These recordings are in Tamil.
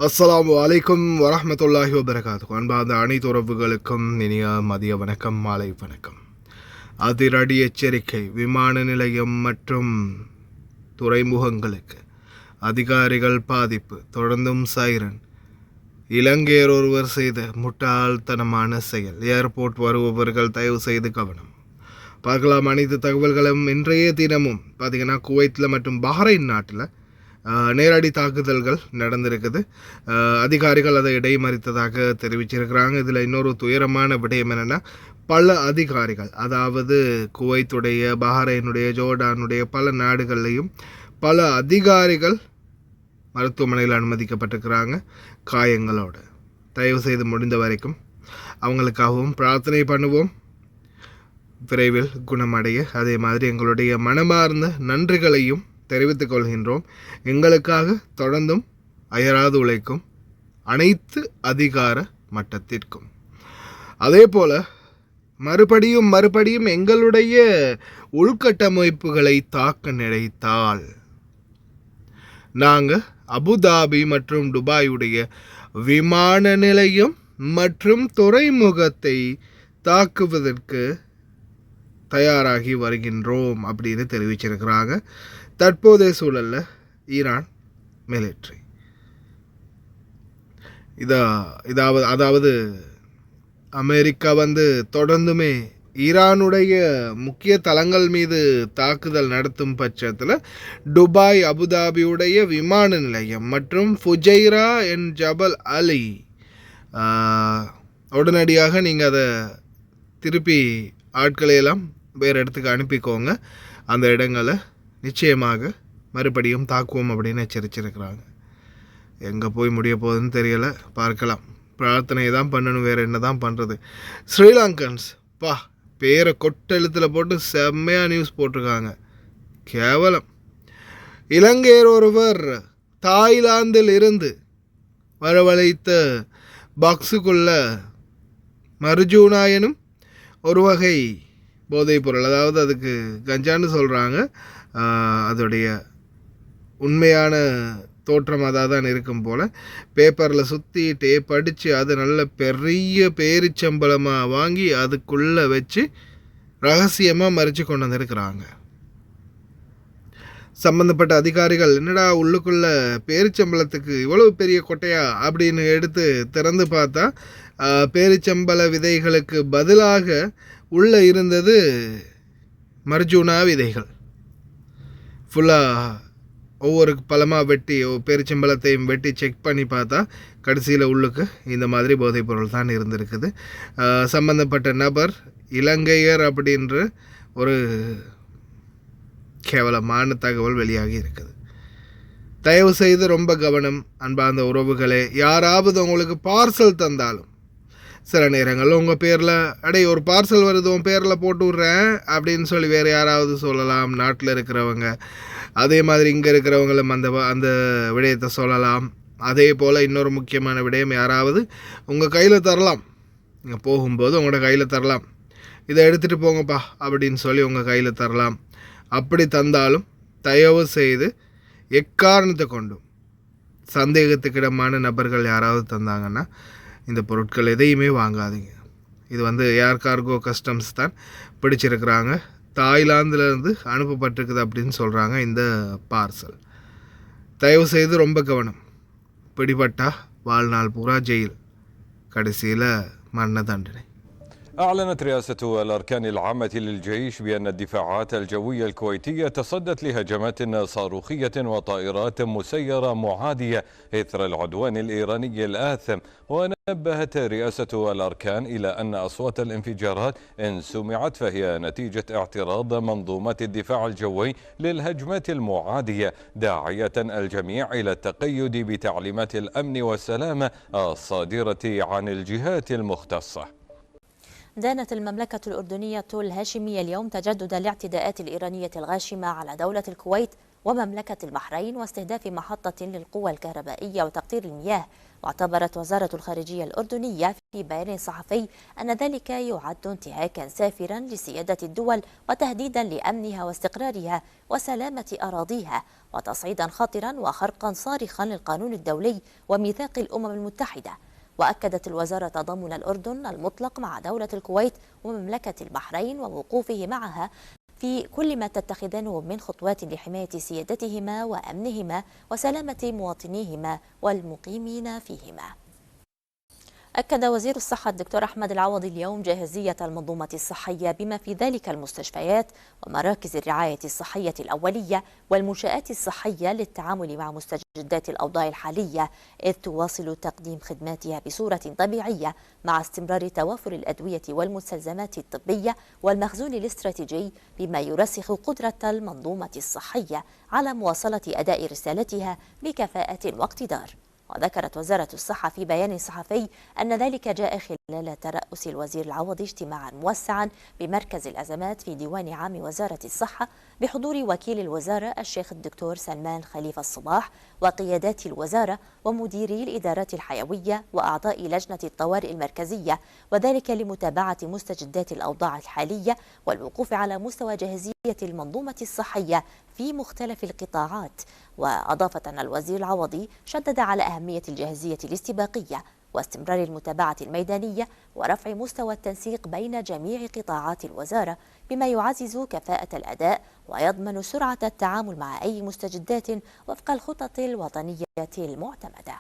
அஸ்ஸலாமு அலைக்கும் வரஹ்மத்துல்லாஹி வபரகாத்துஹு. அன்பார்ந்த அனைத்து உறவுகளுக்கும் இனிய மதிய வணக்கம், மாலை வணக்கம். அதிரடி எச்சரிக்கை. விமான நிலையம் மற்றும் துறைமுகங்களுக்கு அதிகாரிகள் பாதிப்பு. தொடர்ந்தும் சைரன். இலங்கையர் ஒருவர் செய்த முட்டாள்தனமான செயல். ஏர்போர்ட் வருபவர்கள் தயவு செய்து கவனம். பார்க்கலாம் அனைத்து தகவல்களும். இன்றைய தினமும் பார்த்திங்கன்னா குவைத்தில் மற்றும் பஹ்ரைன் நாட்டில் நேரடி தாக்குதல்கள் நடந்திருக்குது. அதிகாரிகள் அதை இடைமறித்ததாக தெரிவிச்சிருக்கிறாங்க. இதில் இன்னொரு துயரமான விடயம் என்னென்னா, பல அதிகாரிகள், அதாவது குவைத்துடைய, பஹ்ரைனுடைய, ஜோர்டானுடைய பல நாடுகள்லையும் பல அதிகாரிகள் மருத்துவமனையில் அனுமதிக்கப்பட்டிருக்கிறாங்க காயங்களோடு. தயவு செய்து முடிந்த வரைக்கும் அவங்களுக்காகவும் பிரார்த்தனை பண்ணுவோம், விரைவில் குணமடைய. அதே மாதிரி எங்களுடைய மனமார்ந்த நன்றிகளையும் தெரிவித்துக் கொள்கின்றோம். எங்களுக்காக தொடர்ந்தும் அயராது உழைக்கும் அனைத்து அதிகார மட்டத்திற்கும். அதே போல் மறுபடியும் எங்களுடைய உள்கட்டமைப்புகளை தாக்க நினைத்தால் நாங்கள் அபுதாபி மற்றும் துபாயுடைய விமான நிலையம் மற்றும் துறைமுகத்தை தாக்குவதற்கு தயாராகி வருகின்றோம் அப்படின்னு தெரிவிச்சிருக்கிறாங்க. தற்போதைய சூழலில் ஈரான் மிலிட்ரி அதாவது அமெரிக்கா தொடர்ந்துமே ஈரானுடைய முக்கிய தளங்கள் மீது தாக்குதல் நடத்தும் பட்சத்தில் துபாய், அபுதாபியுடைய விமான நிலையம் மற்றும் ஃபுஜைரா என் ஜபல் அலி உடனடியாக நீங்கள் அதை திருப்பி ஆட்களையெல்லாம் வேறு இடத்துக்கு அனுப்பிக்கோங்க. அந்த இடங்களை நிச்சயமாக மறுபடியும் தாக்குவோம் அப்படின்னு எச்சரிச்சிருக்கிறாங்க. எங்கே போய் முடிய போகுதுன்னு தெரியலை, பார்க்கலாம். பிரார்த்தனை தான் பண்ணணும், வேறு என்ன தான் பண்ணுறது. ஸ்ரீலங்கன்ஸ் பேரை கொட்டெழுத்தில் போட்டு செம்மையாக நியூஸ் போட்டிருக்காங்க. கேவலம். இலங்கையர் ஒருவர் தாய்லாந்தில் இருந்து வரவழைத்த பாக்ஸுக்குள்ள மர்ஜூனா எனும் ஒரு வகை போதைப் பொருள், அதாவது அதுக்கு கஞ்சான்னு சொல்கிறாங்க. அதோடைய உண்மையான தோற்றம் அதாக தான் இருக்கும் போல். பேப்பரில் சுற்றி டேப் அடித்து அது நல்ல பெரிய பேரிச்சம்பளமாக வாங்கி அதுக்குள்ளே வச்சு ரகசியமாக மறைச்சு கொண்டு வந்திருக்கிறாங்க. சம்மந்தப்பட்ட அதிகாரிகள் என்னடா உள்ளுக்குள்ளே பேரிச்சம்பளத்துக்கு இவ்வளவு பெரிய கொட்டையா அப்படின்னு எடுத்து திறந்து பார்த்தா பேரிச்சம்பள விதைகளுக்கு பதிலாக உள்ளே இருந்தது மர்ஜூனா விதைகள். ஃபுல்லாக ஒவ்வொரு பழமாக வெட்டி பேரிச்சம்பளத்தையும் வெட்டி செக் பண்ணி பார்த்தா கடைசியில் உள்ளுக்கு இந்த மாதிரி போதைப்பொருள் தான் இருந்திருக்குது. சம்பந்தப்பட்ட நபர் இலங்கையர் அப்படின்ற ஒரு கேவலமான தகவல் வெளியாகி இருக்குது. தயவு செய்து ரொம்ப கவனம் அன்பார்ந்த உறவுகளே. யாராவது உங்களுக்கு பார்சல் தந்தாலும் சில நேரங்களில் உங்கள் பேரில் ஒரு பார்சல் வருது, உன் பேரில் போட்டு விட்றேன் அப்படின்னு சொல்லி வேறு யாராவது சொல்லலாம், நாட்டில் இருக்கிறவங்க. அதே மாதிரி இங்கே இருக்கிறவங்களும் அந்த விடயத்தை சொல்லலாம். அதே போல் இன்னொரு முக்கியமான விடயம், யாராவது உங்கள் கையில் தரலாம், நீங்கள் போகும்போது உங்களோட கையில் தரலாம், இதை எடுத்துகிட்டு போங்கப்பா அப்படின்னு சொல்லி உங்கள் கையில் தரலாம். அப்படி தந்தாலும் தயவு செய்து எக்காரணத்தை கொண்டும் சந்தேகத்துக்கிடமான நபர்கள் யாராவது தந்தாங்கன்னா இந்த பொருட்கள் எதையுமே வாங்காதீங்க. இது ஏர் கார்கோ கஸ்டம்ஸ் தான் பிடிச்சிருக்கிறாங்க. தாய்லாந்துலேருந்து அனுப்பப்பட்டிருக்குது அப்படின்னு சொல்கிறாங்க இந்த பார்சல். தயவு செய்து ரொம்ப கவனம். பிடிபட்டா வாழ்நாள் பூரா ஜெயில், கடைசியில் மரண தண்டனை. أعلنت رئاسة الأركان العامة للجيش بأن الدفاعات الجوية الكويتية تصدت لهجمات صاروخية وطائرات مسيرة معادية إثر العدوان الإيراني الآثم. ونبهت رئاسة الأركان إلى أن أصوات الانفجارات إن سمعت فهي نتيجة اعتراض منظومة الدفاع الجوي للهجمات المعادية، داعية الجميع إلى التقيد بتعليمات الأمن والسلامة الصادرة عن الجهات المختصة. دانت المملكة الأردنية الهاشمية اليوم تجدد الاعتداءات الإيرانية الغاشمة على دولة الكويت ومملكة البحرين واستهداف محطة للقوى الكهربائية وتقطير المياه. واعتبرت وزارة الخارجية الأردنية في بيان صحفي أن ذلك يعد انتهاكا سافرا لسيادة الدول وتهديدا لأمنها واستقرارها وسلامة أراضيها، وتصعيدا خطرا وخرقا صارخا للقانون الدولي وميثاق الأمم المتحدة. وأكدت الوزارة تضامن الأردن المطلق مع دولة الكويت ومملكة البحرين ووقوفه معها في كل ما تتخذانه من خطوات لحماية سيادتهما وأمنهما وسلامة مواطنيهما والمقيمين فيهما. أكد وزير الصحة الدكتور أحمد العوضي اليوم جاهزية المنظومة الصحية بما في ذلك المستشفيات ومراكز الرعاية الصحية الأولية والمنشآت الصحية للتعامل مع مستجدات الأوضاع الحالية، إذ تواصل تقديم خدماتها بصورة طبيعية مع استمرار توافر الأدوية والمستلزمات الطبية والمخزون الاستراتيجي، بما يرسخ قدرة المنظومة الصحية على مواصلة أداء رسالتها بكفاءة واقتدار. وذكرت وزارة الصحة في بيان صحفي أن ذلك جاء خلال ترأس الوزير العوضي اجتماعا موسعا بمركز الأزمات في ديوان عام وزارة الصحة بحضور وكيل الوزارة الشيخ الدكتور سلمان خليفة الصباح وقيادات الوزارة ومديري الإدارات الحيوية وأعضاء لجنة الطوارئ المركزية، وذلك لمتابعة مستجدات الأوضاع الحالية والوقوف على مستوى جاهزية المنظومة الصحية في مختلف القطاعات. وأضافت أن الوزير العوضي شدد على أهمية الجاهزية الاستباقية واستمرار المتابعة الميدانية ورفع مستوى التنسيق بين جميع قطاعات الوزارة، بما يعزز كفاءة الأداء ويضمن سرعة التعامل مع أي مستجدات وفق الخطط الوطنية المعتمدة.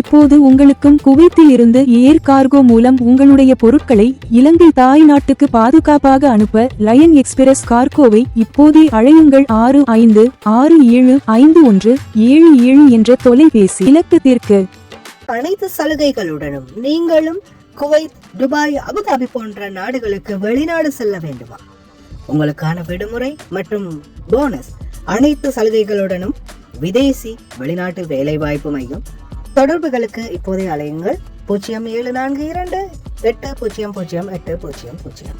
இப்போது உங்களுக்கும் குவைத்தில் இருந்து ஏர் கார்கோ மூலம் உங்களுடைய பொருட்களை இலங்கை தாய் நாட்டுக்கு பாதுகாப்பாக அனுப்ப லயன் எக்ஸ்பிரஸ் கார்கோவை இப்போதே அழையுங்கள். 65675177 என்ற தொலைபேசி இலக்கத்திற்கு. அனைத்து சலுகைகளுடனும் நீங்களும் குவைத், துபாய், அபுதாபி போன்ற நாடுகளுக்கு வெளிநாடு செல்ல வேண்டுமா? உங்களுக்கான விடுமுறை மற்றும் போனஸ் அனைத்து சலுகைகளுடனும் விதேசி வெளிநாட்டு வேலைவாய்ப்பு மையம். தொடர்புகளுக்கு இப்போதே அலையுங்கள் 0742800800.